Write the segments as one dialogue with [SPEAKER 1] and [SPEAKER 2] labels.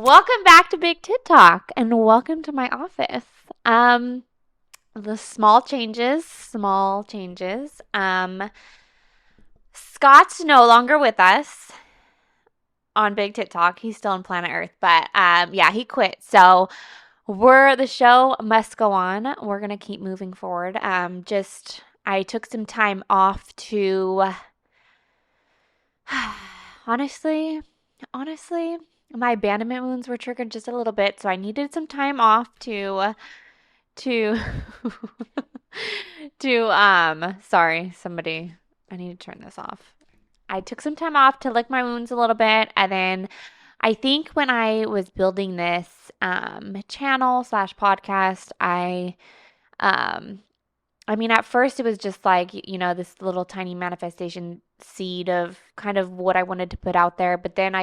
[SPEAKER 1] Welcome back to Big Tit Talk and welcome to my office. The small changes, small changes. Scott's no longer with us on Big Tit Talk. He's still on planet Earth, but yeah, he quit. So the show must go on. We're gonna keep moving forward. I took some time off to honestly, my abandonment wounds were triggered just a little bit, so I needed some time off to sorry, somebody, I need to turn this off. I took some time off to lick my wounds a little bit, and then I think when I was building this channel slash podcast, I mean, at first it was just like, this little tiny manifestation seed of kind of what I wanted to put out there. But then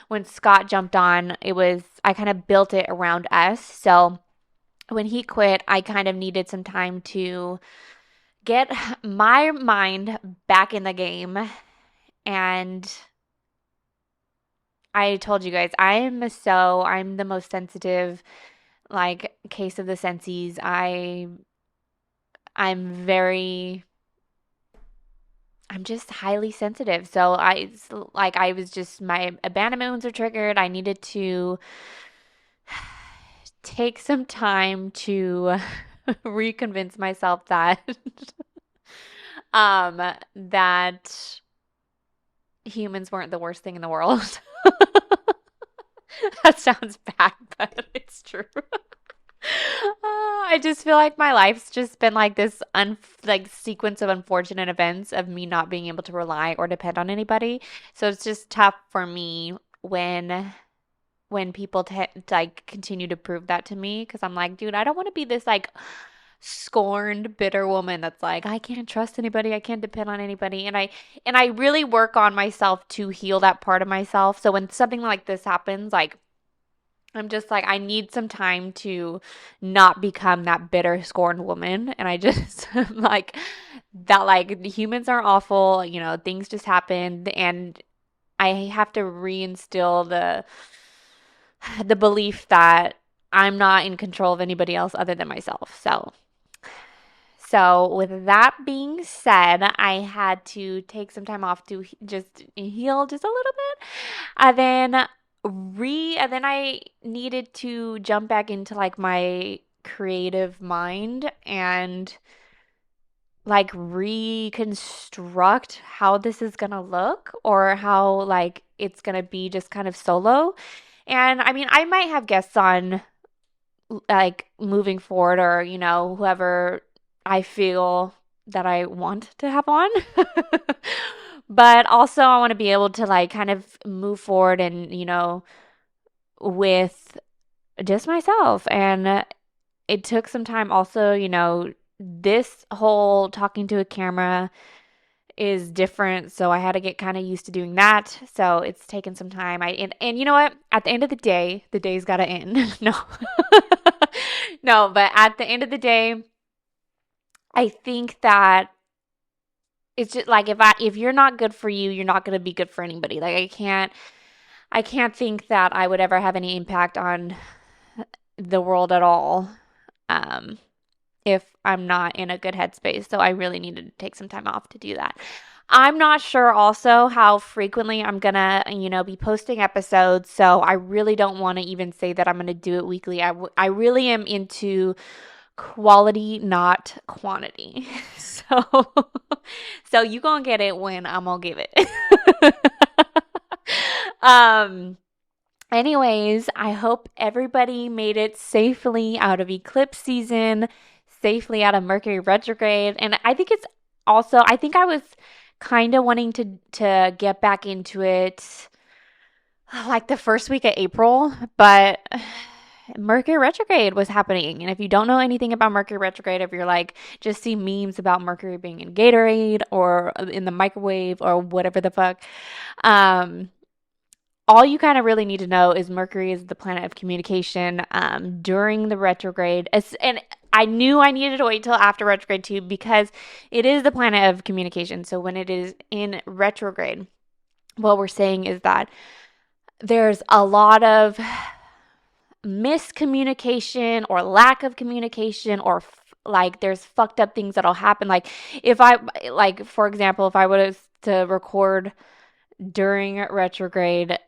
[SPEAKER 1] when Scott jumped on, I kind of built it around us. So when he quit, I kind of needed some time to get my mind back in the game. And I told you guys, I'm the most sensitive, like, case of the sensies. I'm just highly sensitive. So my abandonment wounds are triggered. I needed to take some time to reconvince myself that that humans weren't the worst thing in the world. That sounds bad, but it's true. I just feel like my life's just been like this sequence of unfortunate events of me not being able to rely or depend on anybody. So it's just tough for me when people continue to prove that to me, because I'm like, dude, I don't want to be this like scorned, bitter woman that's like, I can't trust anybody, I can't depend on anybody. And I really work on myself to heal that part of myself. So when something like this happens, like, I'm just like, I need some time to not become that bitter, scorned woman. And I just like that, like, humans are awful, things just happen. And I have to reinstill the belief that I'm not in control of anybody else other than myself. So with that being said, I had to take some time off to just heal just a little bit. And then I needed to jump back into like my creative mind and like reconstruct how this is gonna look, or how like it's gonna be just kind of solo. And I mean, I might have guests on like moving forward, or whoever I feel that I want to have on. But also I want to be able to like kind of move forward and with just myself. And it took some time also, this whole talking to a camera is different, so I had to get kind of used to doing that. So it's taken some time. And you know what? At the end of the day, the day's got to end. No. No, but at the end of the day, I think that it's just like, if you're not good for you, you're not going to be good for anybody. Like, I can't think that I would ever have any impact on the world at all if I'm not in a good headspace. So I really needed to take some time off to do that. I'm not sure also how frequently I'm gonna, be posting episodes. So I really don't want to even say that I'm gonna do it weekly. I really am into quality, not quantity. So, so you gonna get it when I'm gonna give it. Anyways, I hope everybody made it safely out of eclipse season, safely out of Mercury retrograde. And I think I was kind of wanting to get back into it like the first week of April, but Mercury retrograde was happening. And if you don't know anything about Mercury retrograde, if you're like just see memes about Mercury being in Gatorade or in the microwave or whatever the fuck, all you kind of really need to know is Mercury is the planet of communication during the retrograde. And I knew I needed to wait till after retrograde too, because it is the planet of communication. So when it is in retrograde, what we're saying is that there's a lot of miscommunication or lack of communication, or like there's fucked up things that'll happen. Like if I, like for example, if I was to record during retrograde,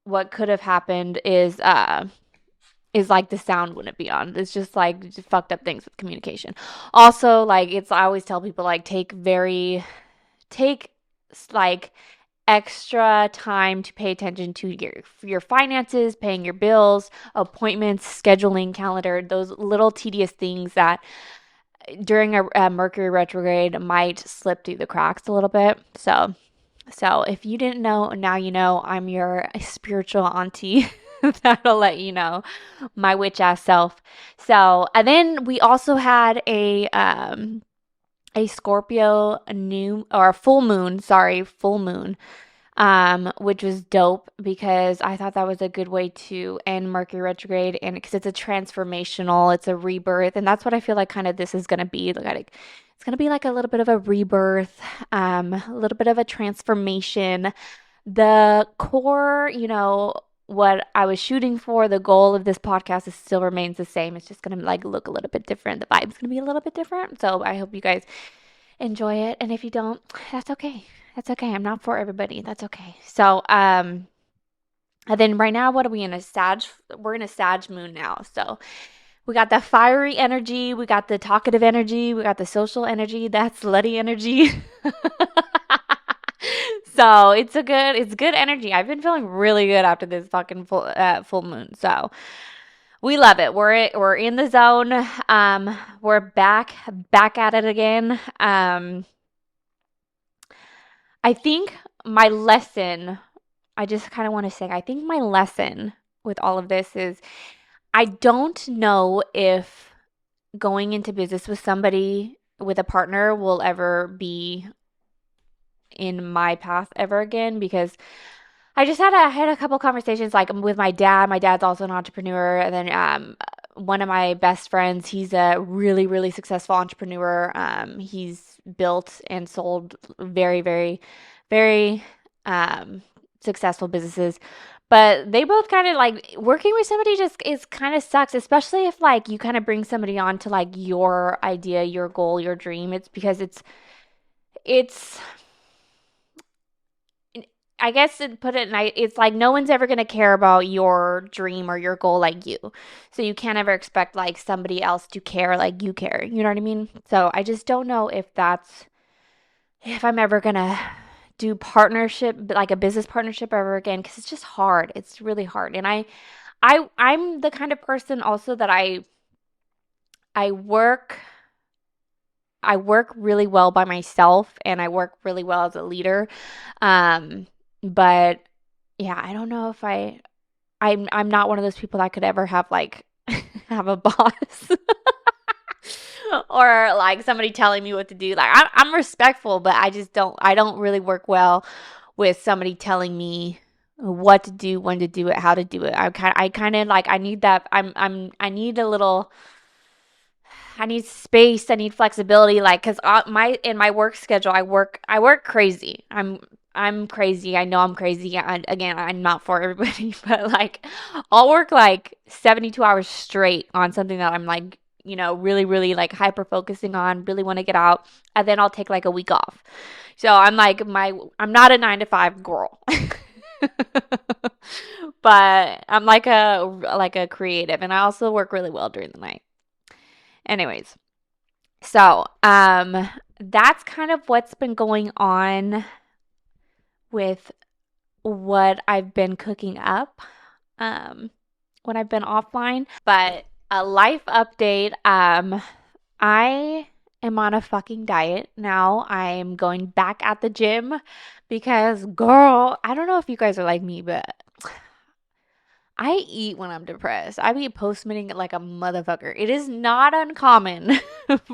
[SPEAKER 1] what could have happened is like the sound wouldn't be on. It's just like just fucked up things with communication. Also, like I always tell people like take like extra time to pay attention to your finances, paying your bills, appointments, scheduling, calendar, those little tedious things that during a Mercury retrograde might slip through the cracks a little bit. So if you didn't know, now you know. I'm your spiritual auntie that'll let you know, my witch ass self. So, and then we also had a Scorpio new or full moon, which was dope because I thought that was a good way to end Mercury retrograde, and because it's a transformational, it's a rebirth, and that's what I feel like kind of this is gonna be. Like it's gonna be like a little bit of a rebirth, a little bit of a transformation. The core, what I was shooting for, the goal of this podcast is still remains the same. It's just gonna like look a little bit different. The vibe's gonna be a little bit different. So I hope you guys enjoy it. And if you don't, that's okay. That's okay. I'm not for everybody. That's okay. So, and then right now, what are we in a Sag? We're in a Sag moon now. So we got the fiery energy, we got the talkative energy, we got the social energy, that slutty energy. So it's good energy. I've been feeling really good after this fucking full moon. So we love it. We're in the zone. We're back at it again. I think my lesson, I just kind of want to say, I think my lesson with all of this is I don't know if going into business with somebody, with a partner, will ever be in my path ever again, because I had a couple conversations like with my dad. My dad's also an entrepreneur, and then one of my best friends, he's a really, really successful entrepreneur. He's built and sold very, very, very successful businesses. But they both kind of like working with somebody just is kind of sucks, especially if like you kind of bring somebody on to like your idea, your goal, your dream. It's because it's I guess to put it nice, it's like no one's ever going to care about your dream or your goal like you. So you can't ever expect like somebody else to care like you care. You know what I mean? So I just don't know if I'm ever going to do partnership, like a business partnership ever again, because it's just hard. It's really hard. And I'm the kind of person also that I work really well by myself, and I work really well as a leader. But yeah, I don't know if I'm not one of those people that could ever have like have a boss or like somebody telling me what to do. Like I'm respectful, but I don't really work well with somebody telling me what to do, when to do it, how to do it. I kind of like I need that. I need a little. I need space. I need flexibility. Like, cause in my work schedule, I work crazy. I'm crazy. I know I'm crazy. Again, I'm not for everybody, but like, I'll work like 72 hours straight on something that I'm like, really, really like hyper focusing on. Really want to get out, and then I'll take like a week off. So I'm like I'm not a 9 to 5 girl. But I'm like a creative, and I also work really well during the night. Anyways, so that's kind of what's been going on with what I've been cooking up when I've been offline. But a life update, I am on a fucking diet now. I'm going back at the gym because, girl, I don't know if you guys are like me, but I eat when I'm depressed. I be Postmating it like a motherfucker. It is not uncommon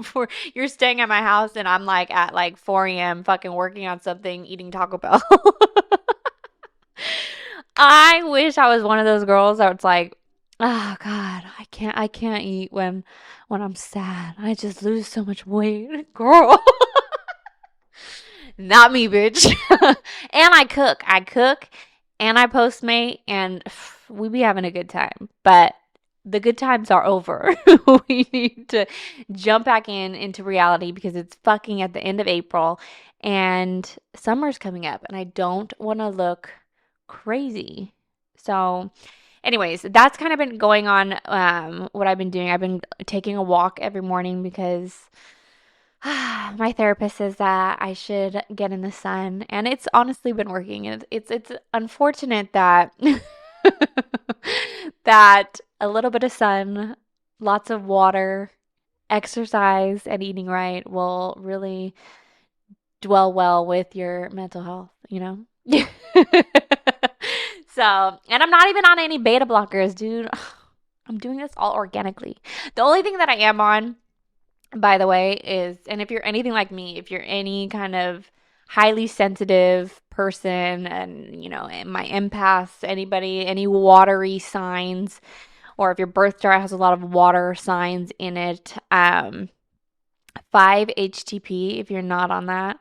[SPEAKER 1] for you're staying at my house and I'm like at like 4 a.m. fucking working on something, eating Taco Bell. I wish I was one of those girls that was like, oh God, I can't eat when I'm sad. I just lose so much weight. Girl. Not me, bitch. And I cook. and I Postmate, and we be having a good time. But the good times are over. We need to jump back into reality because it's fucking at the end of April and summer's coming up and I don't want to look crazy. So, anyways, that's kind of been going on. What I've been doing, I've been taking a walk every morning because my therapist says that I should get in the sun, and it's honestly been working. It's unfortunate that that a little bit of sun, lots of water, exercise, and eating right will really dwell well with your mental health, you know? So, and I'm not even on any beta blockers, dude. I'm doing this all organically. The only thing that I am on, by the way, is, and if you're anything like me, if you're any kind of highly sensitive person and, my empaths, anybody, any watery signs, or if your birth chart has a lot of water signs in it, 5-HTP, if you're not on that,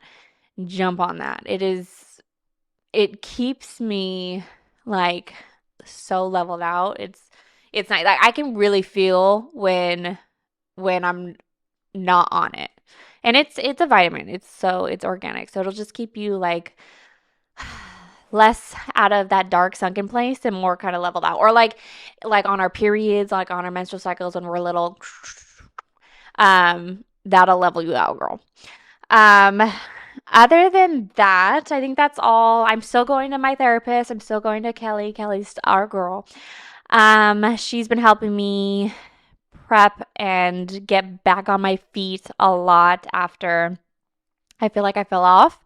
[SPEAKER 1] jump on that. It keeps me like so leveled out. It's nice. Like I can really feel when I'm not on it. And it's a vitamin. It's organic. So it'll just keep you like less out of that dark sunken place and more kind of leveled out. Or like on our periods, like on our menstrual cycles when we're little, that'll level you out, girl. Other than that, I think that's all. I'm still going to my therapist. I'm still going to Kelly. Kelly's our girl. She's been helping me prep and get back on my feet a lot after I feel like I fell off.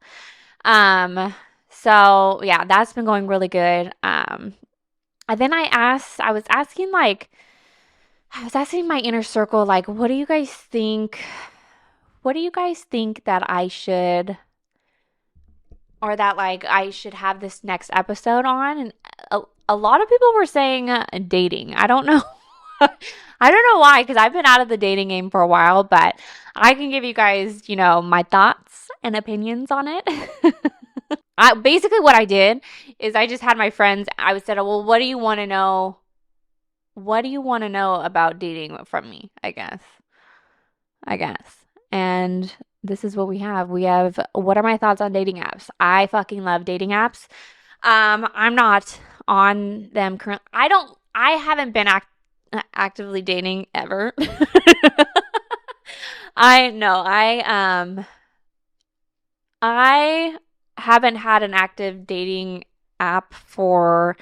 [SPEAKER 1] So yeah, that's been going really good. And then I was asking my inner circle, like, what do you guys think? What do you guys think that I should, or that like I should have this next episode on? And a lot of people were saying dating. I don't know. I don't know why, because I've been out of the dating game for a while, but I can give you guys, my thoughts and opinions on it. Basically what I did is I just had my friends, I said, well, what do you want to know? What do you want to know about dating from me? I guess. And this is what we have. We have, what are my thoughts on dating apps? I fucking love dating apps. I'm not on them currently. I haven't been actively dating ever. I haven't had an active dating app for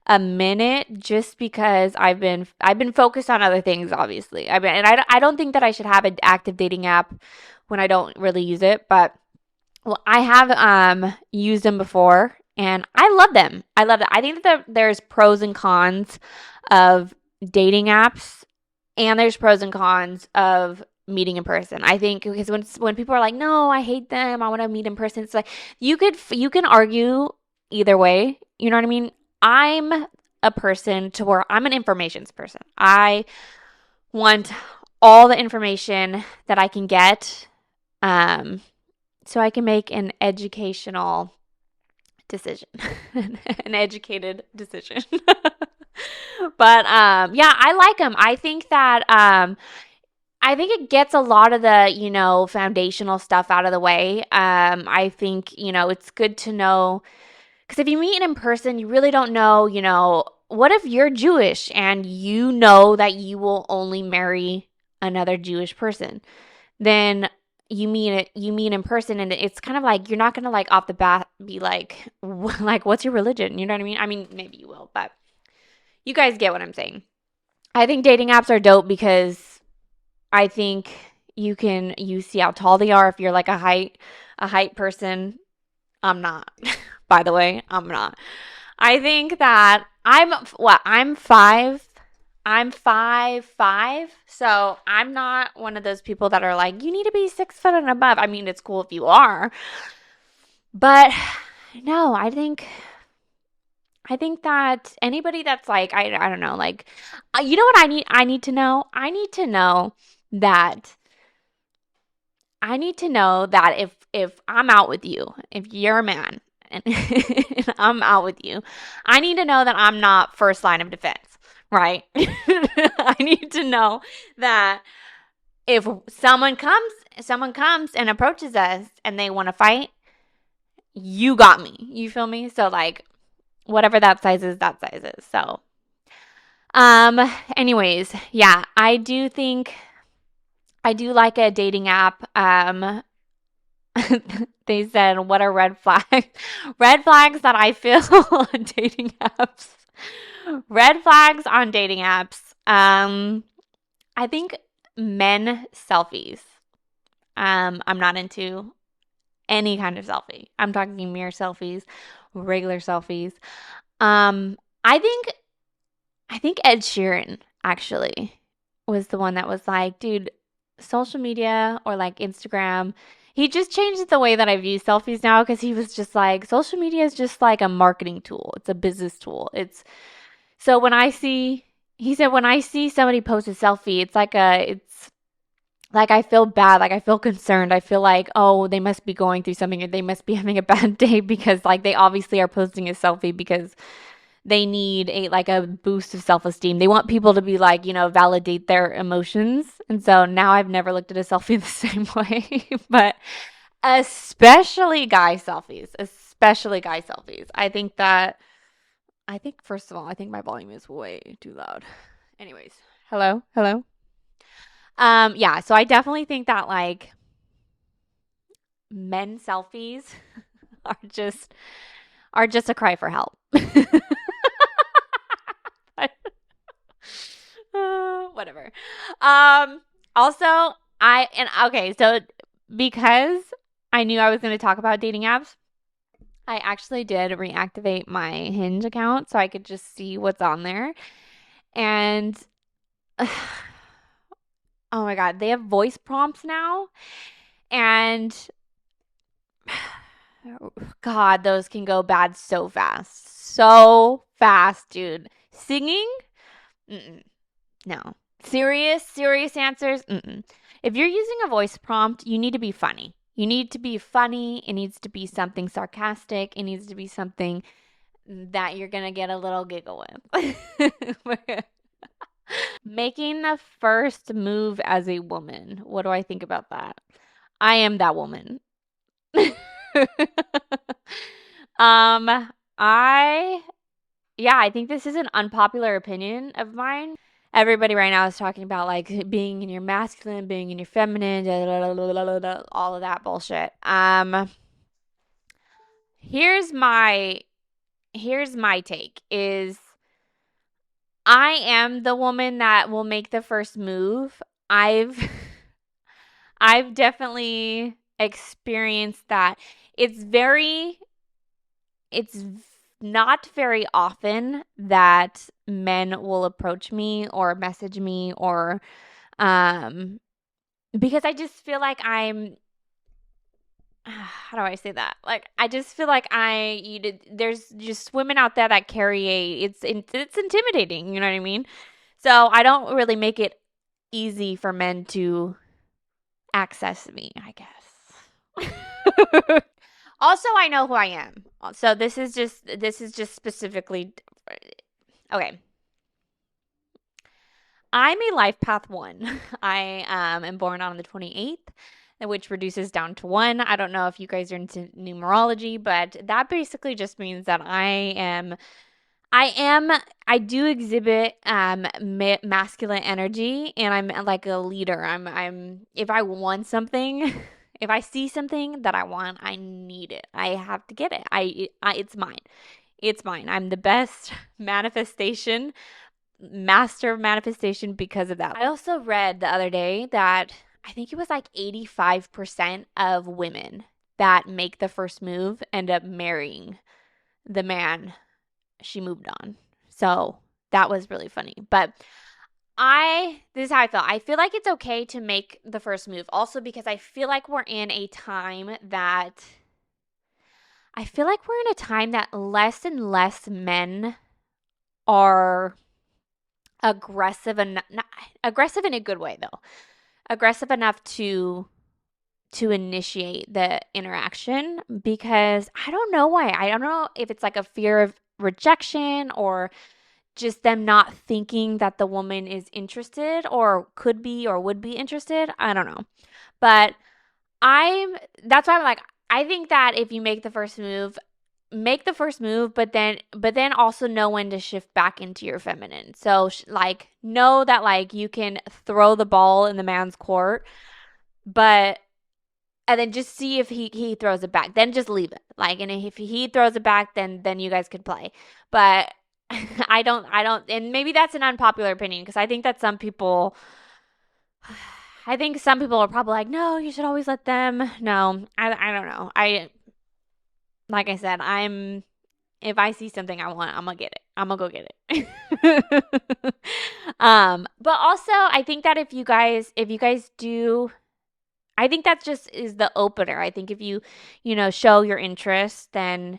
[SPEAKER 1] a minute just because I've been focused on other things, obviously. I don't think that I should have an active dating app when I don't really use it, but well, I have used them before and I love them. I love it. I think that there's pros and cons of dating apps and there's pros and cons of meeting in person. I think because when people are like, "No, I hate them. I want to meet in person." It's like you can argue either way. You know what I mean? I'm a person to where I'm an informations person. I want all the information that I can get, so I can make an educational decision, an educated decision. But yeah, I like them. I think that I think it gets a lot of the foundational stuff out of the way. I think it's good to know. Because if you meet in person, you really don't know, what if you're Jewish and you know that you will only marry another Jewish person? Then you meet in person and it's kind of like you're not going to like off the bat be like, what's your religion? You know what I mean? I mean, maybe you will, but you guys get what I'm saying. I think dating apps are dope because I think you see how tall they are if you're like a height person. I'm not. By the way, I'm not. I think that I'm 5'5", so I'm not one of those people that are like, you need to be 6 foot and above. I mean, it's cool if you are, but no, I think that anybody that's like, I don't know, like, you know what I need to know? I need to know that if I'm out with you, if you're a man, and I'm out with you, I need to know that I'm not first line of defense, right? I need to know that if someone comes and approaches us and they want to fight, you got me. You feel me? So like whatever that size is, that size is. So anyways, yeah, I do like a dating app. They said, what are red flags? Red flags that I feel on dating apps. Red flags on dating apps. I think men selfies. I'm not into any kind of selfie. I'm talking mirror selfies, regular selfies. I think Ed Sheeran actually was the one that was like, dude, social media or like Instagram. He just changed the way that I view selfies now because he was just like, social media is just like a marketing tool. It's a business tool. So he said, when I see somebody post a selfie, it's like I feel bad, like I feel concerned. I feel like, oh, they must be going through something or they must be having a bad day because like they obviously are posting a selfie because they need a boost of self-esteem. They want people to be like, validate their emotions. And so now I've never looked at a selfie the same way, but especially guy selfies, first of all, I think my volume is way too loud. Anyways, hello. Yeah, so I definitely think that like men selfies are just a cry for help. Whatever. Also, so because I knew I was going to talk about dating apps, I actually did reactivate my Hinge account so I could just see what's on there. And oh my God, they have voice prompts now. And God, those can go bad so fast. So fast, dude. Singing? Mm-mm. No. Serious answers? Mm-mm. If you're using a voice prompt, you need to be funny. You need to be funny. It needs to be something sarcastic. It needs to be something that you're going to get a little giggle with. Making the first move as a woman. What do I think about that? I am that woman. I I think this is an unpopular opinion of mine. Everybody right now is talking about like being in your masculine, being in your feminine, all of that bullshit. Here's my take is I am the woman that will make the first move. I've definitely experienced that. It's not very often that men will approach me or message me or because I just feel like I'm how do I say that? Like I just feel like there's just women out there that carry it's intimidating, you know what I mean? So I don't really make it easy for men to access me, I guess. Also, I know who I am. So this is just specifically okay. I'm a life path 1. I am born on the 28th, which reduces down to 1. I don't know if you guys are into numerology, but that basically just means that I do exhibit masculine energy, and I'm like a leader. I'm if I want something, if I see something that I want, I need it. I have to get it. It's mine. It's mine. I'm the best master of manifestation because of that. I also read the other day that I think it was like 85% of women that make the first move end up marrying the man she moved on. So that was really funny. But this is how I feel. I feel like it's okay to make the first move. Also because I feel like we're in a time that less and less men are aggressive and aggressive in a good way though. Aggressive enough to to initiate the interaction, because I don't know why. I don't know if it's like a fear of rejection or just them not thinking that the woman is interested or could be or would be interested. I don't know. But that's why I'm like, I think that if you make the first move, but then also know when to shift back into your feminine. So like know that like you can throw the ball in the man's court, but and then just see if he throws it back. Then just leave it. Like, and if he throws it back, then you guys could play. But I don't, and maybe that's an unpopular opinion, because I think some people are probably like, no, you should always let them. No, I don't know. Like I said, if I see something I want, I'm gonna get it. I'm gonna go get it. But also I think that if you guys do, I think that just is the opener. I think if you show your interest, then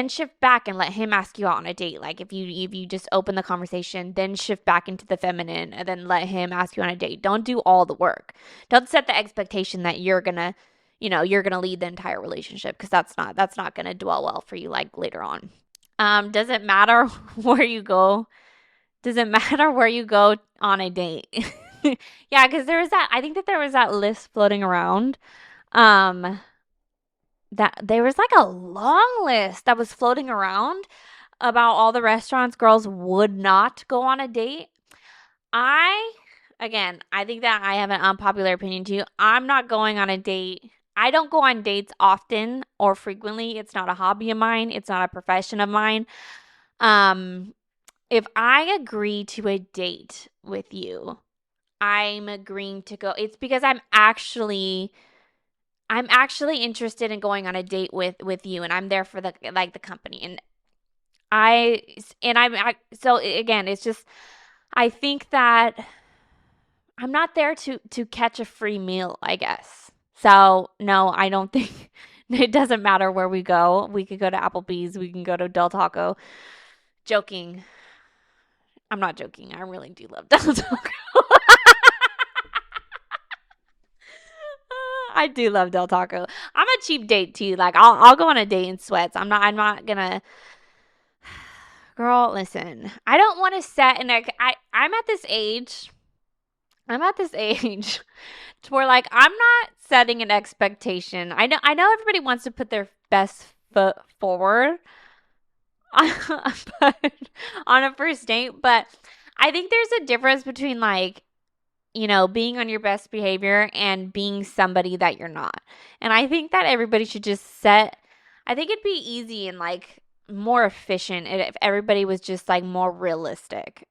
[SPEAKER 1] shift back and let him ask you out on a date. Like if you just open the conversation, then shift back into the feminine and then let him ask you on a date. Don't do all the work. Don't set the expectation that you're gonna lead the entire relationship, because that's not gonna dwell well for you like later on. Does it matter where you go? Does it matter where you go on a date? Yeah, because I think that there was that list floating around. Um, that there was like a long list that was floating around about all the restaurants girls would not go on a date. I, again, I think that I have an unpopular opinion too. I'm not going on a date. I don't go on dates often or frequently. It's not a hobby of mine. It's not a profession of mine. Um, if I agree to a date with you, I'm agreeing to go. It's because I'm actually interested in going on a date with you, and I'm there for the company. And so again, it's just, I think that I'm not there to catch a free meal, I guess. So no, I don't think it doesn't matter where we go. We could go to Applebee's, we can go to Del Taco. Joking. I'm not joking. I really do love Del Taco. I do love Del Taco. I'm a cheap date too. Like I'll go on a date in sweats. I'm not gonna. Girl, listen. I don't want to set an I'm at this age. I'm at this age to where like I'm not setting an expectation. I know everybody wants to put their best foot forward but on a first date, but I think there's a difference between like, being on your best behavior and being somebody that you're not. And I think that everybody should just I think it'd be easy and like more efficient if everybody was just like more realistic.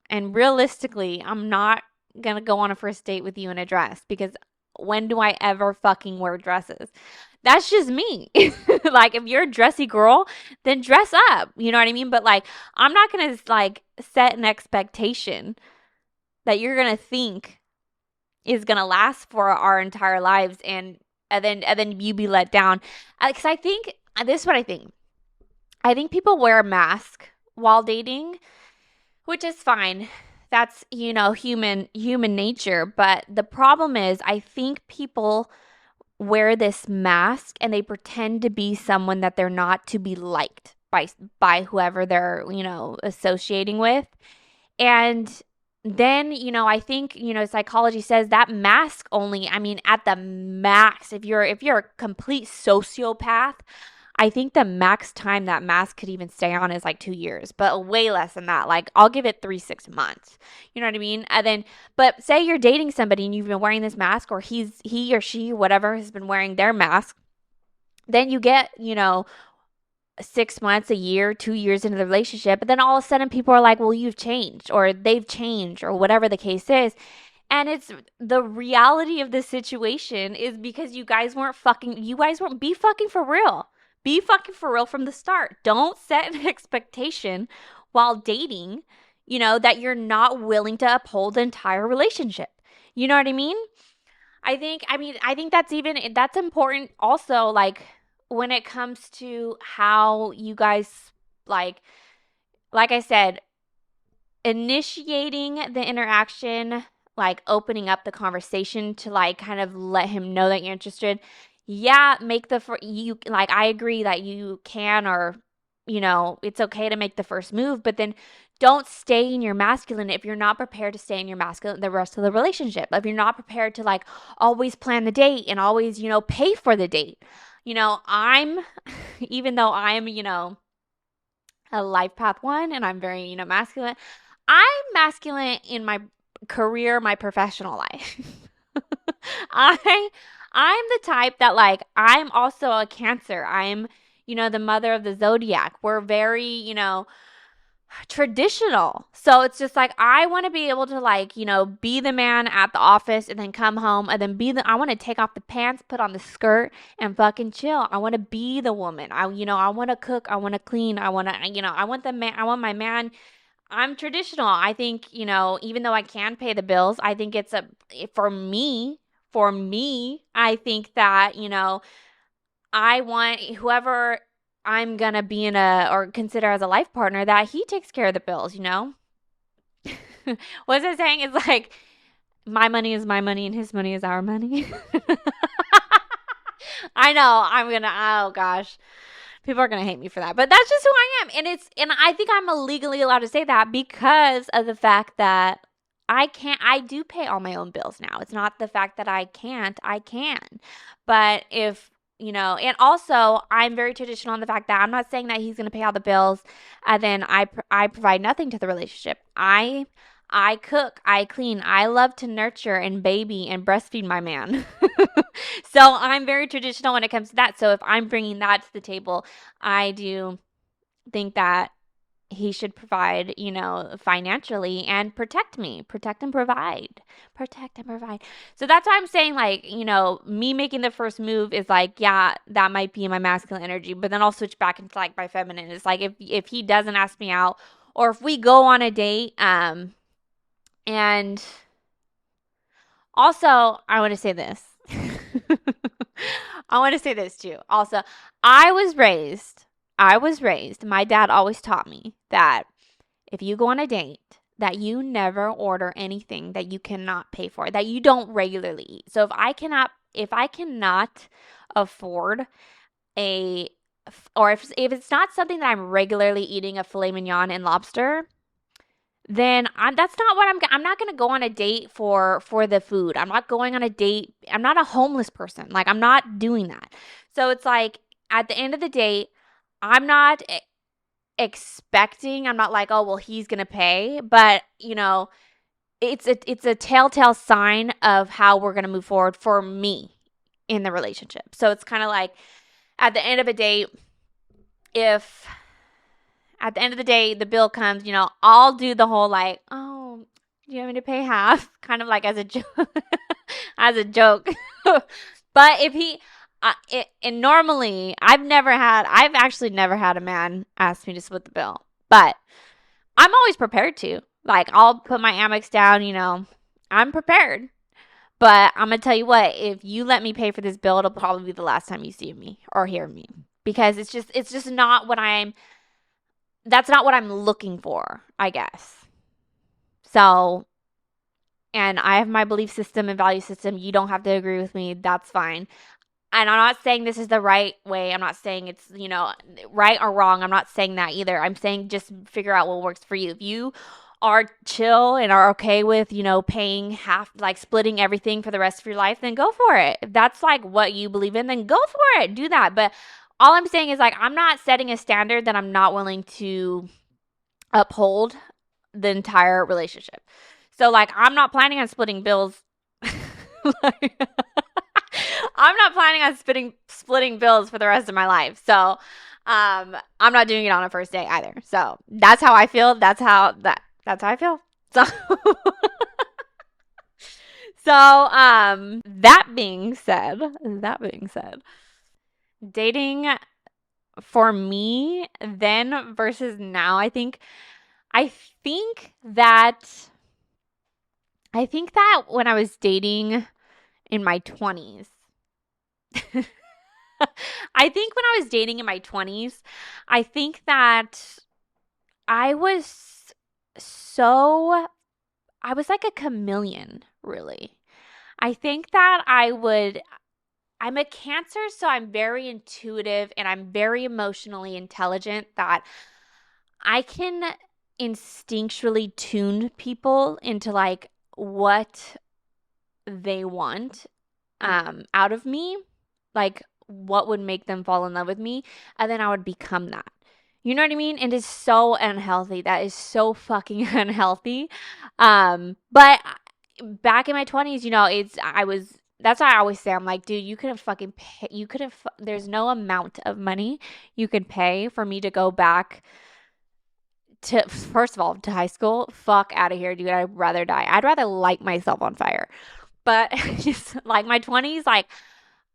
[SPEAKER 1] And realistically, I'm not gonna go on a first date with you in a dress, because when do I ever fucking wear dresses? That's just me. Like if you're a dressy girl, then dress up. You know what I mean? But like I'm not gonna like set an expectation that you're gonna think is gonna last for our entire lives, and then you be let down. Because I think this is what I think. I think people wear a mask while dating, which is fine. That's human nature. But the problem is, I think people wear this mask and they pretend to be someone that they're not, to be liked by whoever they're associating with. And then, I think, psychology says that mask only, I mean, at the max, if you're a complete sociopath, I think the max time that mask could even stay on is like 2 years, but way less than that. Like I'll give it 3-6 months. You know what I mean? And then, but say you're dating somebody and you've been wearing this mask, or he or she, whatever, has been wearing their mask. Then you get, 6 months, a year, 2 years into the relationship, but then all of a sudden people are like, well, you've changed, or they've changed, or whatever the case is. And it's the reality of the situation is because you guys weren't, be fucking for real. Be fucking for real from the start. Don't set an expectation while dating, that you're not willing to uphold the entire relationship. You know what I mean? I think that's important also, like when it comes to how you guys, like I said, initiating the interaction, like opening up the conversation to like kind of let him know that you're interested. Yeah, make the you like I agree that you can, or it's okay to make the first move, but then don't stay in your masculine if you're not prepared to stay in your masculine the rest of the relationship. If you're not prepared to like always plan the date and always, pay for the date. I'm even though I'm, a life path one and I'm very, masculine, I'm masculine in my career, my professional life. I I'm the type that like I'm also a Cancer. I'm, the mother of the zodiac. We're very, traditional. So it's just like I want to be able to like, be the man at the office and then come home and then I want to take off the pants, put on the skirt and fucking chill. I want to be the woman. I want to cook, I want to clean, I want to, I want the man, I want my man. I'm traditional. I think, even though I can pay the bills, I think it's for me, I think that, I want whoever I'm gonna be in or consider as a life partner, that he takes care of the bills, What's it saying? It's like, my money is my money and his money is our money. I know, oh gosh. People are gonna hate me for that, but that's just who I am. And I think I'm legally allowed to say that because of the fact that I do pay all my own bills now. It's not the fact that I can't, I can. But if, and also I'm very traditional on the fact that I'm not saying that he's going to pay all the bills and then I provide nothing to the relationship. I cook, I clean, I love to nurture and baby and breastfeed my man. So I'm very traditional when it comes to that. So if I'm bringing that to the table, I do think that he should provide, financially and protect me, protect and provide. So that's why I'm saying like, me making the first move is like, yeah, that might be my masculine energy, but then I'll switch back into like my feminine. It's like if he doesn't ask me out or if we go on a date, and also I want to say this. I want to say this too. Also, I was raised, my dad always taught me that if you go on a date, that you never order anything that you cannot pay for, that you don't regularly eat. So if I cannot afford or if it's not something that I'm regularly eating, a filet mignon and lobster, then that's not what I'm not going to go on a date for the food. I'm not going on a date. I'm not a homeless person. Like, I'm not doing that. So it's like, at the end of the day, I'm not expecting, I'm not like, oh, well, he's going to pay. But, it's a telltale sign of how we're going to move forward for me in the relationship. So it's kind of like, at the end of a date, if at the end of the day, the bill comes, I'll do the whole like, oh, do you want me to pay half? Kind of like as a joke, as a joke. But if he, and normally I've actually never had a man ask me to split the bill, but I'm always prepared to. Like, I'll put my Amex down, I'm prepared. But I'm going to tell you what, if you let me pay for this bill, it'll probably be the last time you see me or hear me, because it's just not that's not what I'm looking for, I guess. So, and I have my belief system and value system. You don't have to agree with me. That's fine. And I'm not saying this is the right way. I'm not saying it's, right or wrong. I'm not saying that either. I'm saying just figure out what works for you. If you are chill and are okay with, paying half, like splitting everything for the rest of your life, then go for it. If that's like what you believe in, then go for it. Do that. But all I'm saying is like, I'm not setting a standard that I'm not willing to uphold the entire relationship. So like, I'm not planning on splitting bills. Like, I'm not planning on splitting bills for the rest of my life. So I'm not doing it on a first date either. So that's how I feel. That's how I feel. So that being said, dating for me then versus now, I think that when I was dating in my 20s, I think when I was dating in my 20s, I think that I was so I was like a chameleon, really. I think that I'm a Cancer, so I'm very intuitive and I'm very emotionally intelligent, that I can instinctually tune people into like what they want out of me, like what would make them fall in love with me, and then I would become that. You know what I mean? And it's so unhealthy. That is so fucking unhealthy. But back in my 20s, that's why I always say, I'm like, dude, you could have fucking pay, you could have, there's no amount of money you could pay for me to go back to, first of all, to high school. Fuck out of here, dude. I'd rather die. I'd rather light myself on fire. But just like my 20s, like,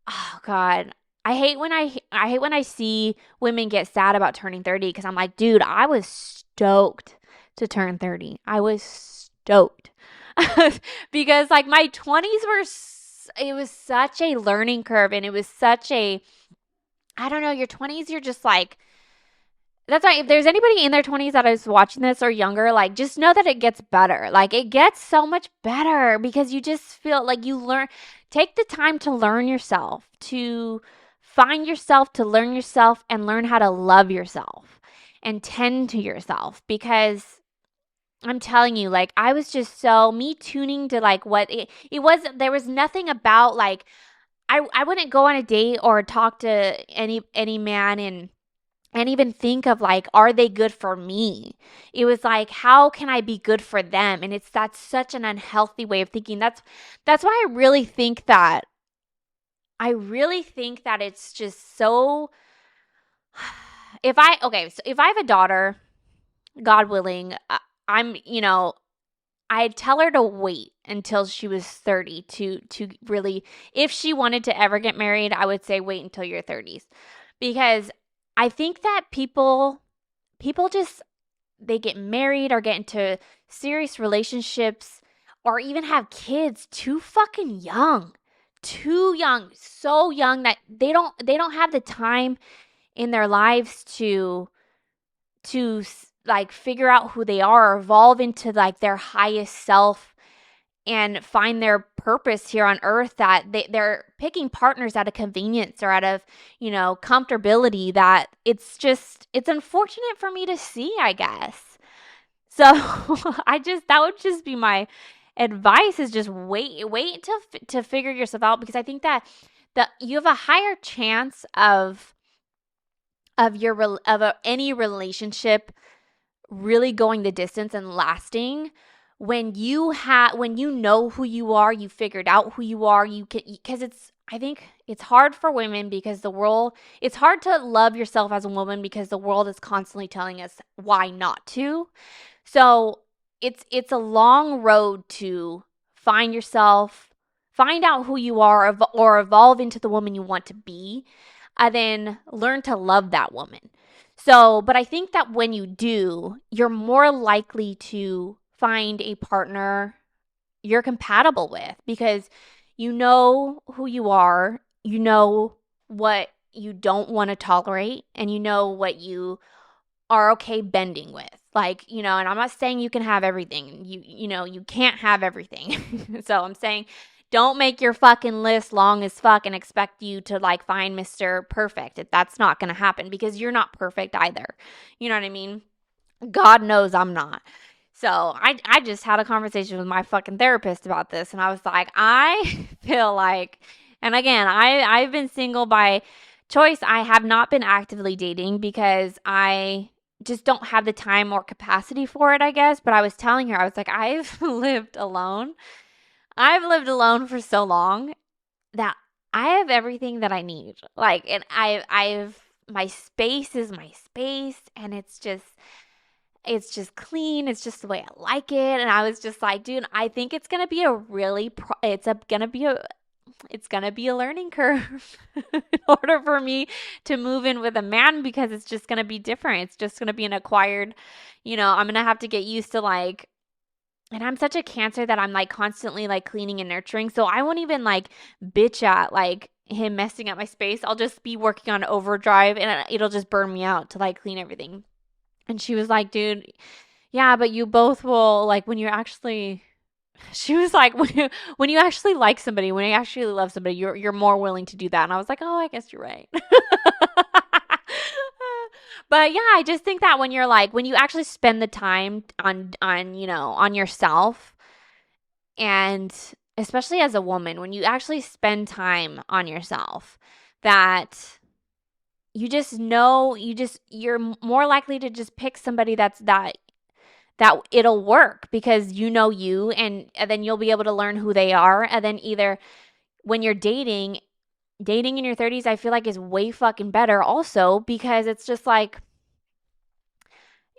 [SPEAKER 1] oh God. I hate when I see women get sad about turning 30, because I'm like, dude, I was stoked to turn 30. I was stoked. Because like my 20s it was such a learning curve, and it was such a, I don't know, your 20s, you're just like, that's why if there's anybody in their 20s that is watching this or younger, like just know that it gets better. Like it gets so much better, because you just feel like you learn, take the time to learn yourself, to find yourself, to learn yourself, and learn how to love yourself and tend to yourself. Because I'm telling you, like I was just so me tuning to like what it was. There was nothing about like, I wouldn't go on a date or talk to any man and even think of like, are they good for me? It was like, how can I be good for them? And that's such an unhealthy way of thinking. That's why I really think that it's just so, so if I have a daughter, God willing, I'd tell her to wait until she was 30 to really, if she wanted to ever get married, I would say wait until your 30s. Because I think that people just, they get married or get into serious relationships or even have kids too fucking young. Too young, so young that they don't have the time in their lives to like figure out who they are, or evolve into like their highest self and find their purpose here on earth, that they're picking partners out of convenience or out of, comfortability, that it's unfortunate for me to see, I guess. So that would just be my advice, is just wait to figure yourself out, because I think that you have a higher chance of any relationship really going the distance and lasting when you know who you are, you figured out who you are, you can, because I think it's hard for women, because it's hard to love yourself as a woman, because the world is constantly telling us why not to. So it's a long road to find yourself, find out who you are, or evolve into the woman you want to be, and then learn to love that woman. So, but I think that when you do, you're more likely to find a partner you're compatible with, because you know who you are, you know what you don't want to tolerate, and you know what you are okay bending with. Like, and I'm not saying you can have everything. You can't have everything. So I'm saying, don't make your fucking list long as fuck and expect you to like find Mr. Perfect. That's not going to happen, because you're not perfect either. You know what I mean? God knows I'm not. So I just had a conversation with my fucking therapist about this, and I was like, I feel like, and again, I've been single by choice. I have not been actively dating because I just don't have the time or capacity for it, I guess. But I was telling her, I was like, I've lived alone. I've lived alone for so long that I have everything that I need. Like, and I've my space is my space, and it's just clean. It's just the way I like it. And I was just like, dude, I think it's gonna be a really it's gonna be a learning curve in order for me to move in with a man, because it's just gonna be different. It's just gonna be an acquired, I'm gonna have to get used to like, and I'm such a Cancer that I'm like constantly like cleaning and nurturing. So I won't even like bitch at like him messing up my space. I'll just be working on overdrive, and it'll just burn me out to like clean everything. And she was like, dude, yeah, but you both will, like, when you're actually She was like, when you actually like somebody, when you actually love somebody, you're more willing to do that. And I was like, oh, I guess you're right. But yeah, I just think that when you're like, when you actually spend the time on, on yourself, and especially as a woman, when you actually spend time on yourself, that you just know, you're more likely to just pick somebody that it'll work because you know you, and then you'll be able to learn who they are. And then either when you're dating in your 30s, I feel like is way fucking better also, because it's just like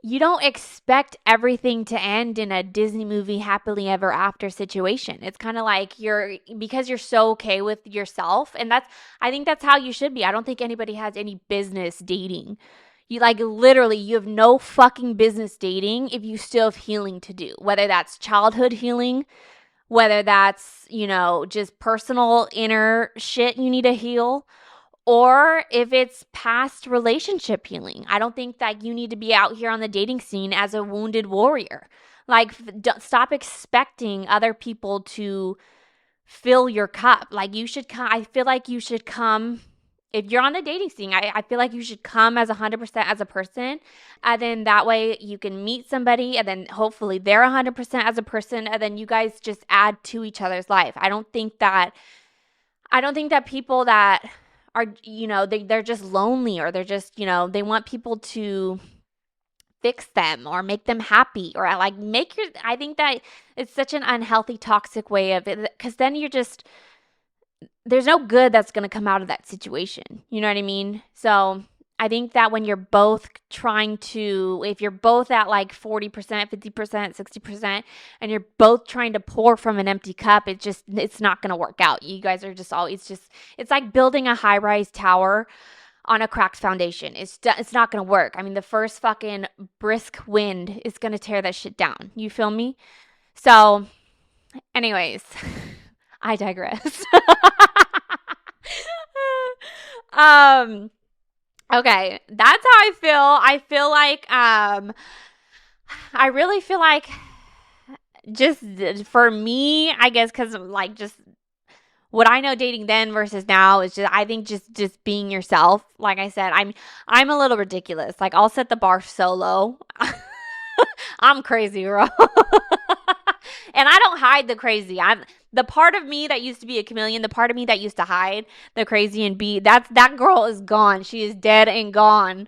[SPEAKER 1] you don't expect everything to end in a Disney movie happily ever after situation. It's kind of like because you're so okay with yourself, and I think that's how you should be. I don't think anybody has any business dating. You like literally, you have no fucking business dating if you still have healing to do, whether that's childhood healing, whether that's, just personal inner shit you need to heal, or if it's past relationship healing. I don't think that you need to be out here on the dating scene as a wounded warrior. Like, stop expecting other people to fill your cup. Like, I feel like you should come, if you're on the dating scene, I feel like you should come as 100% as a person. And then that way you can meet somebody, and then hopefully they're 100% as a person. And then you guys just add to each other's life. I don't think that people that are, they're just lonely, or they're just, they want people to fix them or make them happy, or like I think that it's such an unhealthy, toxic way of it, because then there's no good that's going to come out of that situation. You know what I mean? So I think that when you're both if you're both at like 40%, 50%, 60%, and you're both trying to pour from an empty cup, it's not going to work out. You guys are it's like building a high-rise tower on a cracked foundation. It's not going to work. I mean, the first fucking brisk wind is going to tear that shit down. You feel me? So, anyways, I digress. um Okay, that's how I feel. I feel like I really feel like, just for me, I guess, cuz like just what I know dating then versus now is just, I think, just being yourself. Like I said, I'm a little ridiculous. Like, I'll set the bar so low. I'm crazy, bro. And I don't hide the crazy. I'm the part of me that used to be a chameleon, the part of me that used to hide the crazy and be that girl is gone. She is dead and gone.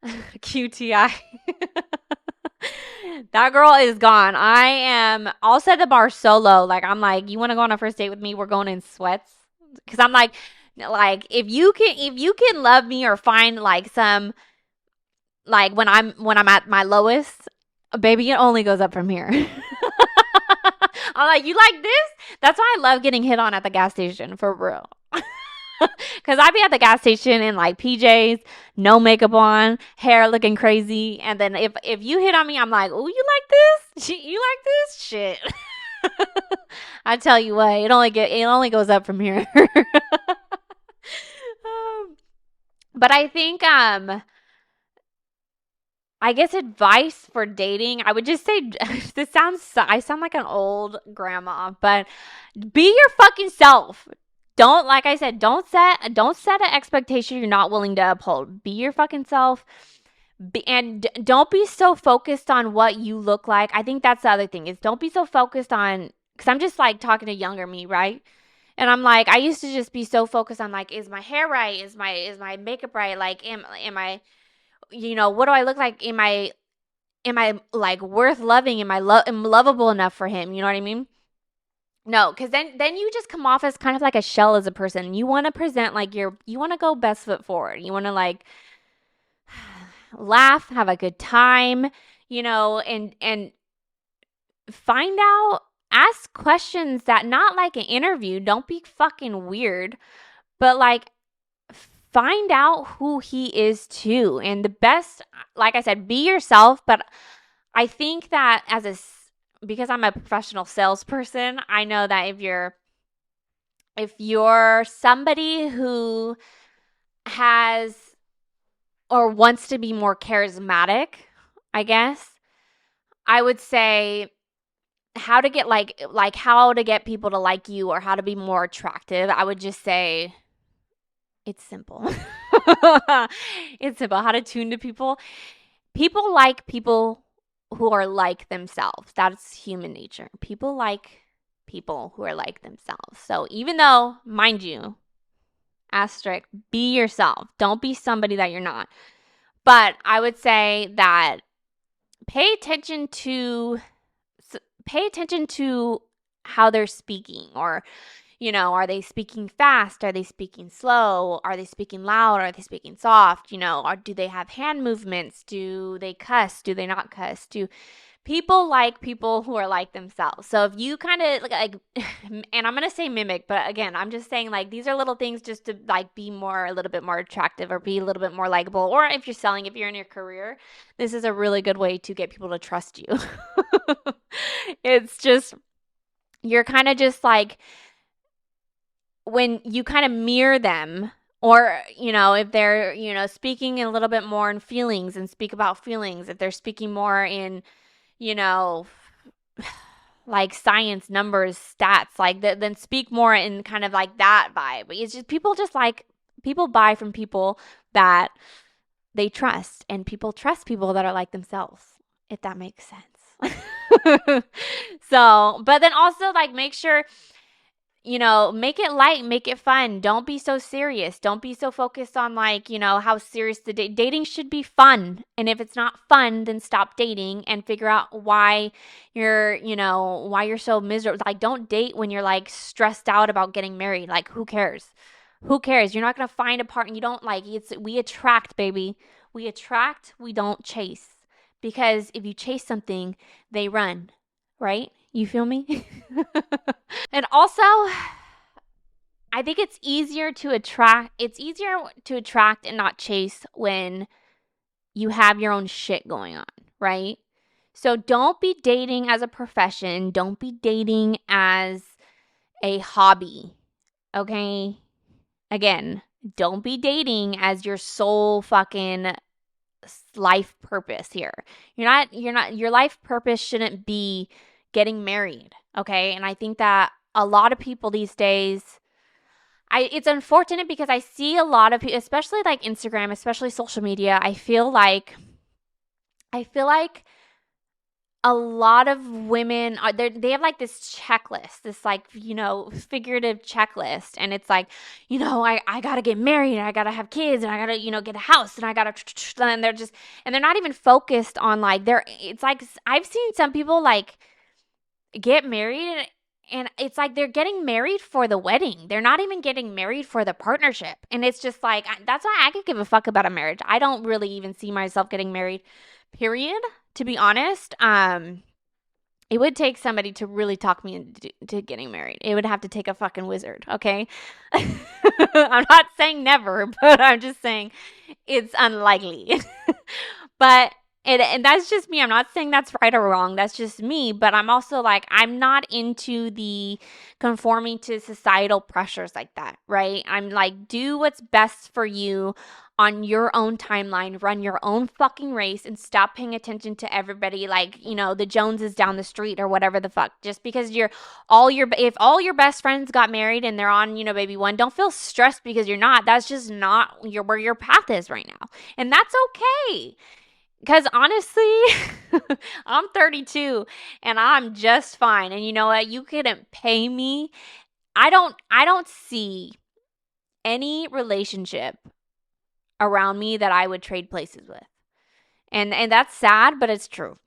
[SPEAKER 1] QTI. That girl is gone. I'll set the bar so low. Like, I'm like, you want to go on a first date with me? We're going in sweats. Cause I'm like, if you can love me or find like some, like when I'm at my lowest, baby, it only goes up from here. I'm like, you like this? That's why I love getting hit on at the gas station, for real. Because I be at the gas station in like PJs, no makeup on, hair looking crazy. And then if you hit on me, I'm like, oh, you like this? You like this? Shit. I tell you what, it only goes up from here. But I think I guess advice for dating, I would just say, I sound like an old grandma, but be your fucking self. Like I said, don't set an expectation you're not willing to uphold. Be your fucking self. And don't be so focused on what you look like. I think that's the other thing, is don't be so focused on, because I'm just like talking to younger me, right? And I'm like, I used to just be so focused on like, is my hair right? Is my makeup right? Like, am I, what do I look like? Am I like worth loving? Am lovable enough for him? You know what I mean? No, because then you just come off as kind of like a shell as a person. You want to present like you want to go best foot forward. You want to like laugh, have a good time, and find out, ask questions that, not like an interview. Don't be fucking weird, but like find out who he is too. And the best, like I said, be yourself. But I think that because I'm a professional salesperson, I know that if you're somebody who has or wants to be more charismatic, I guess, I would say how to get like how to get people to like you or how to be more attractive, I would just say it's simple. It's simple. How to tune to people. People like people who are like themselves. That's human nature. People like people who are like themselves. So even though, mind you, asterisk, be yourself. Don't be somebody that you're not. But I would say that pay attention to pay attention to how they're speaking, or are they speaking fast? Are they speaking slow? Are they speaking loud? Are they speaking soft? Or do they have hand movements? Do they cuss? Do they not cuss? Do people like people who are like themselves? So if you kind of like, and I'm going to say mimic, but again, I'm just saying like these are little things just to like be a little bit more attractive or be a little bit more likable. Or if you're in your career, this is a really good way to get people to trust you. It's just, you're kind of just like, when you kind of mirror them, or if they're speaking a little bit more in feelings and speak about feelings, if they're speaking more in you know like science, numbers, stats, like then speak more in kind of like that vibe. It's just people buy from people that they trust, and people trust people that are like themselves, if that makes sense. So, but then also like make sure, make it light, make it fun. Don't be so serious. Don't be so focused on like, how serious dating should be fun. And if it's not fun, then stop dating and figure out why why you're so miserable. Like, don't date when you're like stressed out about getting married. Like, who cares? Who cares? You're not going to find a partner. You don't like, we attract, baby. We attract, we don't chase. Because if you chase something, they run, right? You feel me? And also, I think it's easier to attract and not chase when you have your own shit going on, right? So don't be dating as a profession. Don't be dating as a hobby. Okay? Again, don't be dating as your sole fucking life purpose here. Your life purpose shouldn't be getting married, okay? And I think that a lot of people these days, it's unfortunate because I see a lot of people, especially like Instagram, especially social media, I feel like a lot of women they have like this checklist, this like, figurative checklist. And it's like, I gotta get married, and I gotta have kids, and I gotta, get a house, and I gotta, and they're not even focused on like, it's like, I've seen some people like get married, and it's like they're getting married for the wedding. They're not even getting married for the partnership. And it's just like, that's why I could give a fuck about a marriage. I don't really even see myself getting married, period, to be honest. It would take somebody to really talk me into getting married. It would have to take a fucking wizard, okay? I'm not saying never, but I'm just saying it's unlikely. But and that's just me. I'm not saying that's right or wrong. That's just me. But I'm also like, I'm not into the conforming to societal pressures like that, right? I'm like, do what's best for you on your own timeline. Run your own fucking race and stop paying attention to everybody like, the Joneses down the street or whatever the fuck. Just because if all your best friends got married and they're on, baby one, don't feel stressed because you're not. That's just not where your path is right now. And that's okay. Because honestly, I'm 32 and I'm just fine. And you know what? You couldn't pay me. I don't see any relationship around me that I would trade places with. And that's sad, but it's true.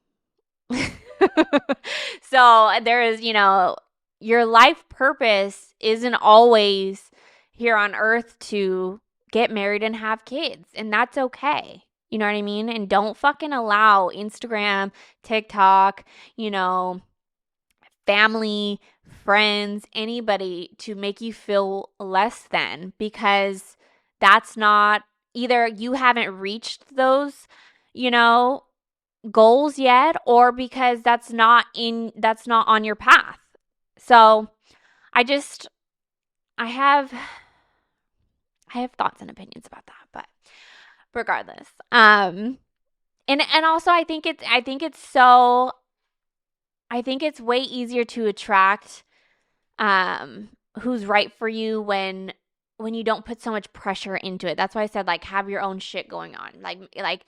[SPEAKER 1] So there is, your life purpose isn't always here on earth to get married and have kids. And that's okay. You know what I mean? And don't fucking allow Instagram, TikTok, family, friends, anybody to make you feel less than, because that's not, either you haven't reached those, goals yet, or because that's not on your path. So I have thoughts and opinions about that, but regardless. And also I think it's so I think it's way easier to attract who's right for you when you don't put so much pressure into it. That's why I said like have your own shit going on. Like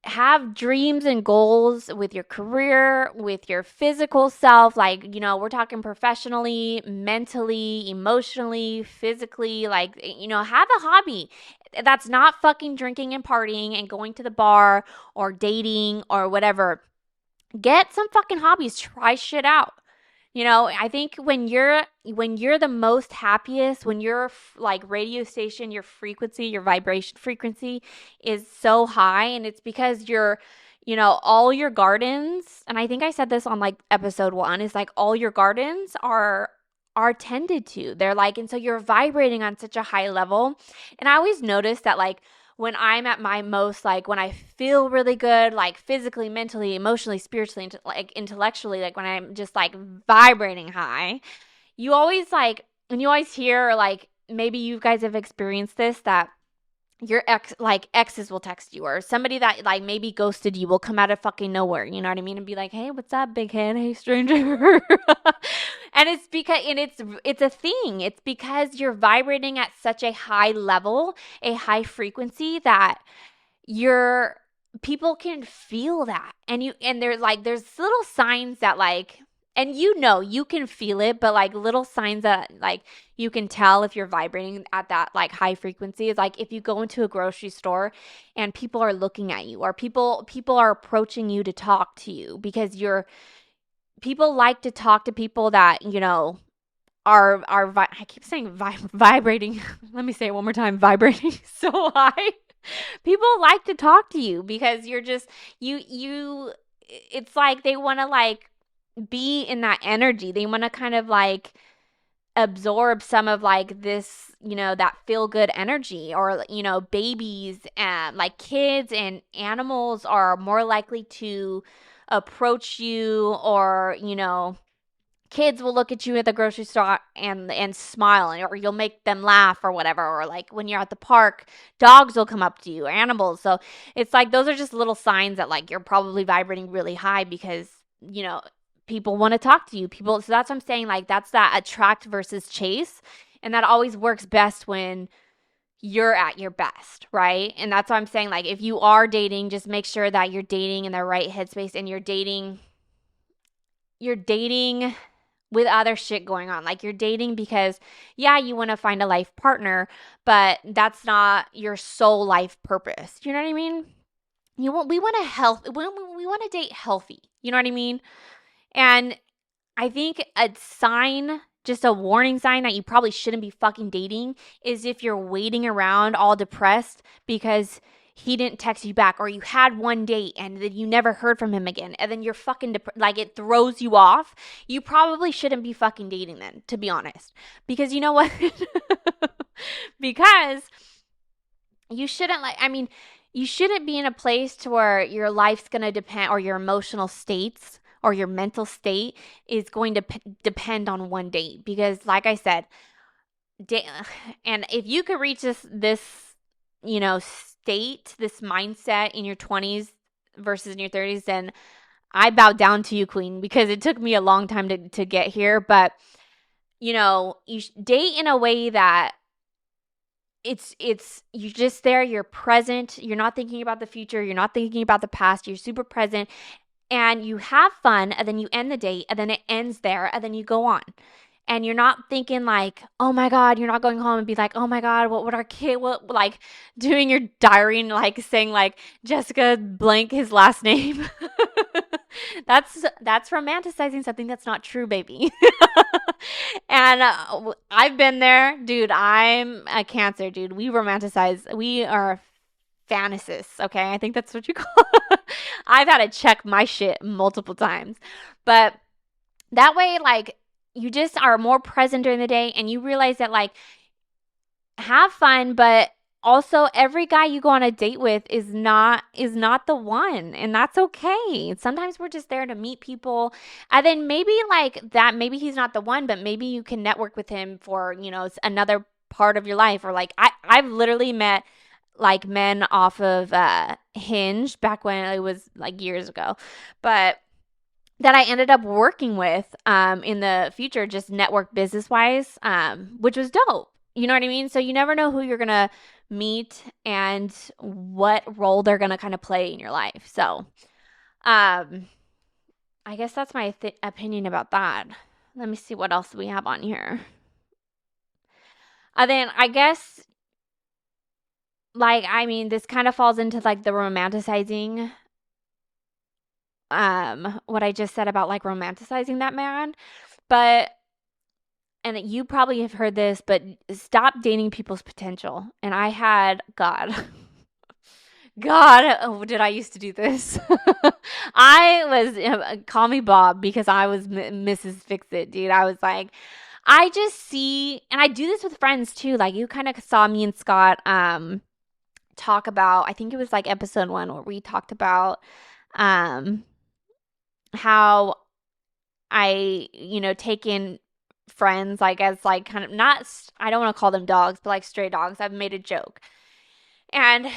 [SPEAKER 1] have dreams and goals with your career, with your physical self. Like, we're talking professionally, mentally, emotionally, physically. Like, have a hobby that's not fucking drinking and partying and going to the bar or dating or whatever. Get some fucking hobbies. Try shit out. I think when you're the most happiest, when your like radio station, your frequency, your vibration frequency is so high, and it's because all your gardens, and I think I said this on like episode 1, is like all your gardens are tended to. They're like, and so you're vibrating on such a high level. And I always notice that like when I'm at my most, like when I feel really good, like physically, mentally, emotionally, spiritually, like intellectually, like when I'm just like vibrating high, you always like, and you always hear like, maybe you guys have experienced this, that your exes will text you, or somebody that like maybe ghosted you will come out of fucking nowhere, you know what I mean, and be like, hey, what's up, big head, hey, stranger. And it's because, and it's a thing, it's because you're vibrating at such a high level, a high frequency, that your people can feel that. And there's little signs that like, and you can feel it, but like little signs that like you can tell if you're vibrating at that like high frequency is like if you go into a grocery store and people are looking at you, or people are approaching you to talk to you, because people like to talk to people that I keep saying vibrating. Let me say it one more time, vibrating so high. People like to talk to you because you're just it's like they want to like be in that energy. They want to kind of like absorb some of like this, that feel good energy. Or babies and like kids and animals are more likely to approach you, or kids will look at you at the grocery store and smile, or you'll make them laugh or whatever. Or like when you're at the park, dogs will come up to you, animals. So it's like those are just little signs that like you're probably vibrating really high, because people want to talk to you. So that's what I'm saying, like that's that attract versus chase. And that always works best when you're at your best, right? And that's why I'm saying, like, if you are dating, just make sure that you're dating in the right headspace, and you're dating with other shit going on. Like, you're dating because, yeah, you want to find a life partner, but that's not your sole life purpose. You know what I mean? We want to date healthy. You know what I mean? And I think a sign, just a warning sign that you probably shouldn't be fucking dating, is if you're waiting around all depressed because he didn't text you back, or you had one date and then you never heard from him again, and then you're fucking like it throws you off. You probably shouldn't be fucking dating then, to be honest. Because you know what? Because you shouldn't you shouldn't be in a place to where your life's going to depend, or your emotional states or your mental state is going to depend on one date. Because like I said, and if you could reach this state, this mindset in your 20s versus in your 30s, then I bow down to you, queen, because it took me a long time to get here. But you date in a way that it's you're just there, you're present, you're not thinking about the future, you're not thinking about the past, you're super present, and you have fun, and then you end the date, and then it ends there, and then you go on. And you're not thinking like, oh my God, you're not going home and be like, oh my God, what would our kid, like doing your diary and like saying like Jessica blank his last name. That's romanticizing something that's not true, baby. And I've been there, dude. I'm a Cancer, dude. We are fantasists, okay? I think that's what you call it. I've had to check my shit multiple times. But that way, like, you just are more present during the day, and you realize that, like, have fun, but also every guy you go on a date with is not the one, and that's okay. Sometimes we're just there to meet people, and then maybe he's not the one, but maybe you can network with him for another part of your life. Or like I've literally met like men off of Hinge back when it was like years ago, but that I ended up working with in the future, just network business wise, which was dope. You know what I mean? So you never know who you're going to meet and what role they're going to kind of play in your life. So um, I guess that's my opinion about that. Let me see what else we have on here. Then I guess, like, I mean, this kind of falls into like the romanticizing, what I just said about like romanticizing that man. But, and you probably have heard this, but stop dating people's potential. And I had, God, God, oh, did I used to do this? I was, call me Bob because I was Mrs. Fix It, dude. I was like, I just see, and I do this with friends too. Like you kind of saw me and Scott talk about, I think it was like episode 1 where we talked about um how I, take in friends like as like kind of not, I don't want to call them dogs, but like stray dogs. I've made a joke. And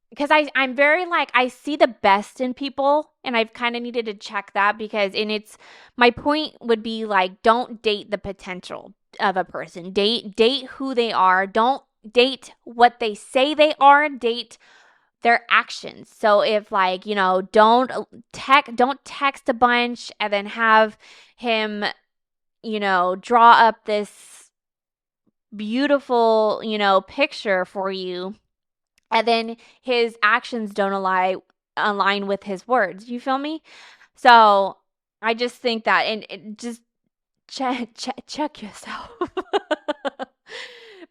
[SPEAKER 1] because I'm very like, I see the best in people, and I've kind of needed to check that because, and it's, my point would be like, don't date the potential of a person. Date who they are. Don't date what they say they are. Date their actions. So if like, don't text a bunch and then have him, draw up this beautiful, picture for you, and then his actions don't align with his words. You feel me? So I just think that, and just check yourself.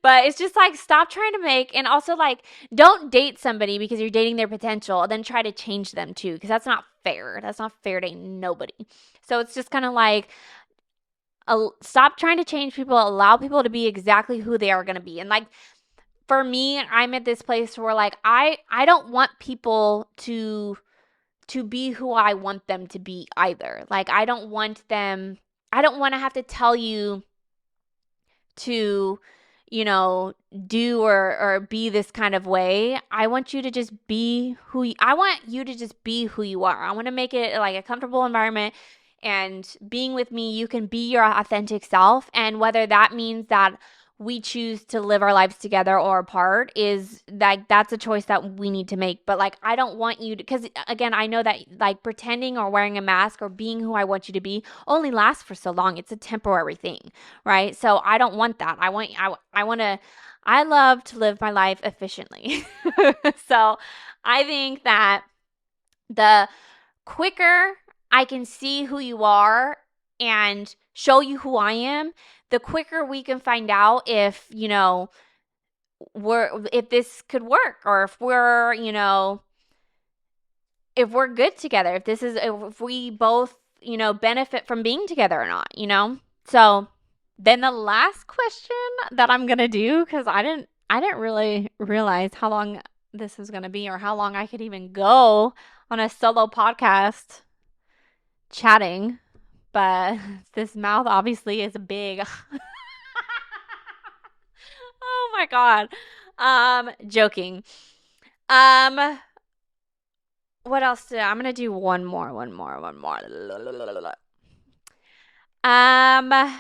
[SPEAKER 1] But it's just like, stop trying to make, and also like, don't date somebody because you're dating their potential and then try to change them too, because that's not fair. That's not fair to nobody. So it's just kind of like, stop trying to change people, allow people to be exactly who they are going to be. And like, for me, I'm at this place where like, I don't want people to be who I want them to be either. Like, I don't want to have to tell you to, do or be this kind of way. I want you to just be I want you to just be who you are. I want to make it like a comfortable environment, and being with me, you can be your authentic self. And whether that means that we choose to live our lives together or apart, is like, that's a choice that we need to make. But like, I don't want you to, because again, I know that like pretending or wearing a mask or being who I want you to be only lasts for so long. It's a temporary thing, right? So I don't want that. I love to live my life efficiently. So I think that the quicker I can see who you are and show you who I am, the quicker we can find out if, if this could work, or if we're good together, if we both, benefit from being together or not. So then the last question that I'm going to do, cuz I didn't really realize how long this was going to be, or how long I could even go on a solo podcast chatting, but this mouth obviously is big. Oh my God. Joking. Um, what else I'm gonna do one more. Um,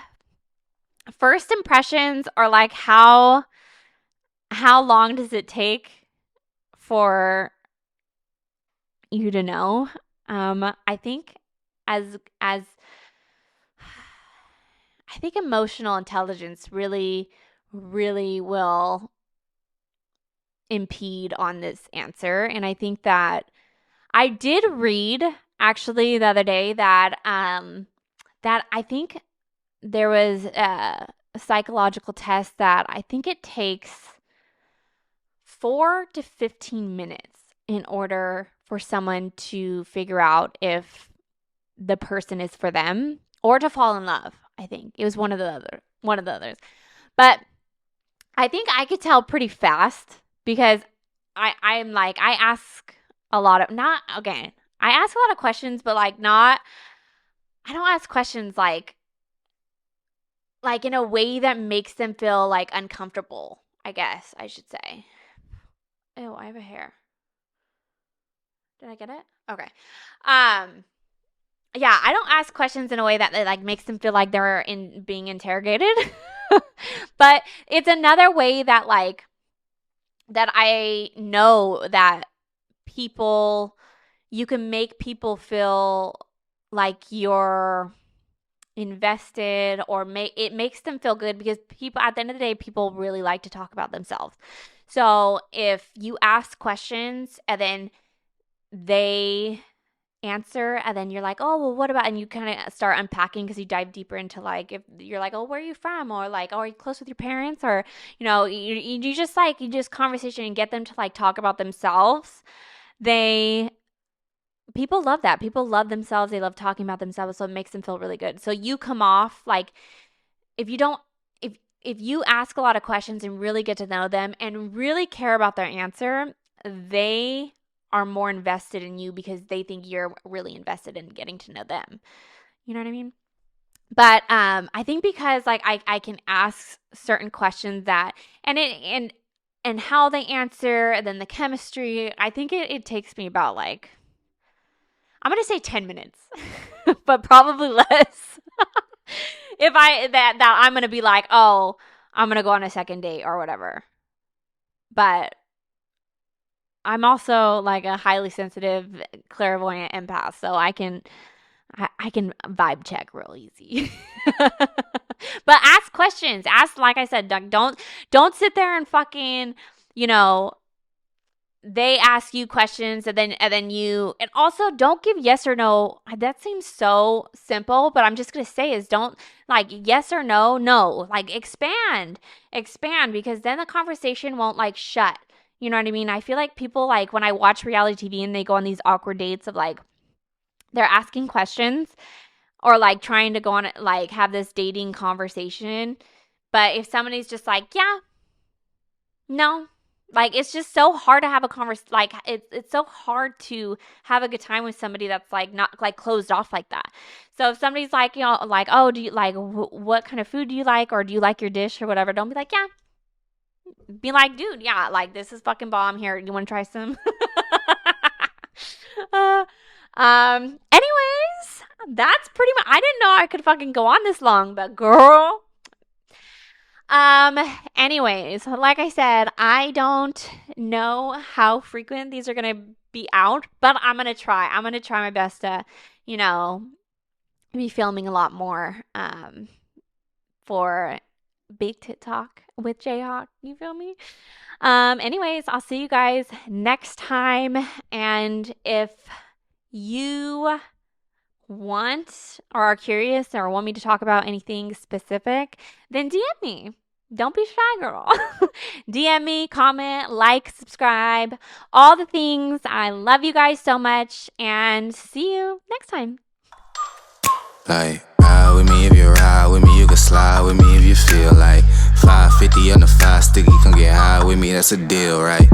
[SPEAKER 1] first impressions are like, how long does it take for you to know? I think as I think emotional intelligence really, really will impede on this answer. And I think that I did read actually the other day that that I think there was a psychological test that I think it takes 4 to 15 minutes in order for someone to figure out if the person is for them or to fall in love. I think it was one of the others. But I think I could tell pretty fast because I'm like, I ask a lot of, not, okay, I ask a lot of questions, but like not, I don't ask questions like in a way that makes them feel like uncomfortable, I guess I should say. Oh, I have a hair. Did I get it? Okay. Um yeah, I don't ask questions in a way that like makes them feel like they're being interrogated. But it's another way that like that I know that people, you can make people feel like you're invested, or it makes them feel good, because people, at the end of the day, people really like to talk about themselves. So if you ask questions and then they answer, and then you're like, oh, well, what about, and you kind of start unpacking, because you dive deeper into like, if you're like, oh, where are you from, or like, oh, are you close with your parents, or you just like, you just conversation and get them to like talk about themselves. People love that. People love themselves. They love talking about themselves, so it makes them feel really good. So you come off like, if you don't if you ask a lot of questions and really get to know them and really care about their answer, they are more invested in you, because they think you're really invested in getting to know them. You know what I mean? But I think because like I can ask certain questions that, and how they answer, and then the chemistry, I think it takes me about like, I'm going to say 10 minutes, but probably less. If that I'm going to be like, oh, I'm going to go on a second date or whatever. But I'm also like a highly sensitive, clairvoyant empath, so I can vibe check real easy. But ask questions. Ask, like I said, Doug, don't sit there and fucking, they ask you questions, and and also don't give yes or no. That seems so simple, but I'm just going to say is, don't like yes or no, like expand, because then the conversation won't like shut. You know what I mean? I feel like people, like when I watch reality TV and they go on these awkward dates of like, they're asking questions, or like trying to go on, like have this dating conversation. But if somebody's just like, yeah, no, like it's just so hard to have a like it's so hard to have a good time with somebody that's like not like closed off like that. So if somebody's like, like, oh, do you like what kind of food do you like, or do you like your dish or whatever, don't be like, yeah. Be like, dude, yeah, like this is fucking bomb. Here, you want to try some? uh, anyways, that's pretty much. I didn't know I could fucking go on this long, but girl. Anyways, like I said, I don't know how frequent these are gonna be out, but I'm gonna try. I'm gonna try my best to, be filming a lot more for Big Tit Talk with JHAWK. You feel me? Anyways, I'll see you guys next time. And if you want or are curious or want me to talk about anything specific, then DM me. Don't be shy, girl. DM me, comment, like, subscribe, all the things. I love you guys so much, and see you next time.
[SPEAKER 2] Like, ride with me if you ride with me, you can slide with me if you feel like 550 on the 5 sticky, come get high with me, that's a deal, right?